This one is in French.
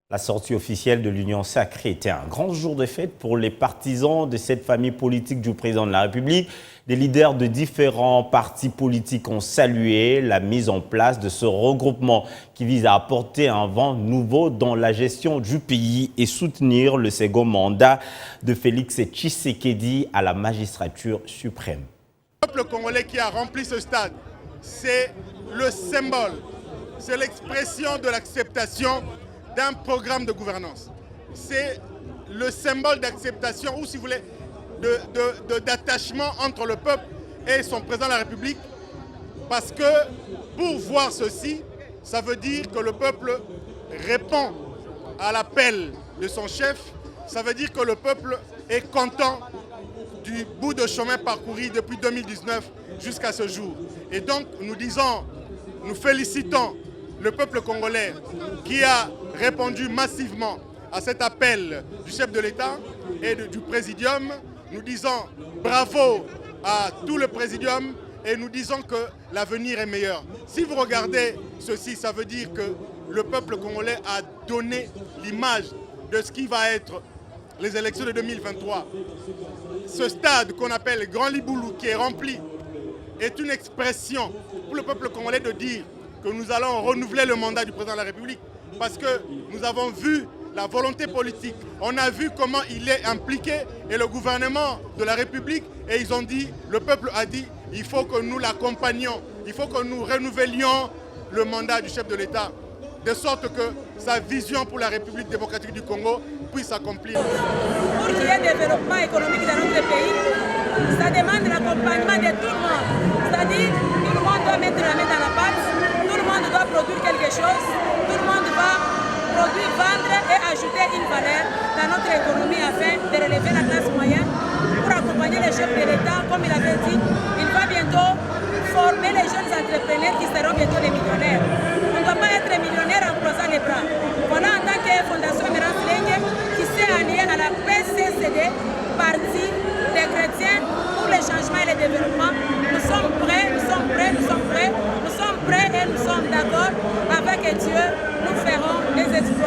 La sortie officielle de l'Union sacrée était un grand jour de fête pour les partisans de cette famille politique du président de la République. Des leaders de différents partis politiques ont salué la mise en place de ce regroupement qui vise à apporter un vent nouveau dans la gestion du pays et soutenir le second mandat de Félix Tshisekedi à la magistrature suprême. Le peuple congolais qui a rempli ce stade, c'est le symbole, c'est l'expression de l'acceptation d'un programme de gouvernance. C'est le symbole d'acceptation ou, si vous voulez, d'attachement entre le peuple et son président de la République. Parce que pour voir ceci, ça veut dire que le peuple répond à l'appel de son chef. Ça veut dire que le peuple est content du bout de chemin parcouru depuis 2019 jusqu'à ce jour. Et donc nous félicitons le peuple congolais qui a répondu massivement à cet appel du chef de l'État et du présidium. Nous disons bravo à tout le présidium et nous disons que l'avenir est meilleur. Si vous regardez ceci, ça veut dire que le peuple congolais a donné l'image de ce qui va être les élections de 2023. Ce stade qu'on appelle Grand Liboulou qui est rempli est une expression pour le peuple congolais de dire que nous allons renouveler le mandat du président de la République parce que nous avons vu la volonté politique, on a vu comment il est impliqué et le gouvernement de la République et ils ont dit, le peuple a dit, il faut que nous l'accompagnions, il faut que nous renouvelions le mandat du chef de l'État de sorte que sa vision pour la République démocratique du Congo puisse s'accomplir. Pour qu'il y ait un développement économique dans notre pays, ça demande l'accompagnement de tout le monde. C'est-à-dire tout le monde doit mettre la main dans la pâte, tout le monde doit produire quelque chose, tout le monde va produire, vendre et ajouter une valeur dans notre économie afin de relever la classe moyenne pour accompagner les chefs de l'État. Comme il avait dit, il va bientôt former les jeunes entrepreneurs qui seront bientôt des millionnaires. On ne doit pas être millionnaire en croisant les bras. Voilà, en tant que Fondation Emerance Lenge qui s'est alliée à la PCCD, Parti des chrétiens pour le changement et le développement. Nous sommes prêts, nous sommes prêts, nous sommes prêts, nous sommes prêts et nous sommes d'accord avec Dieu, nous ferons des exploits.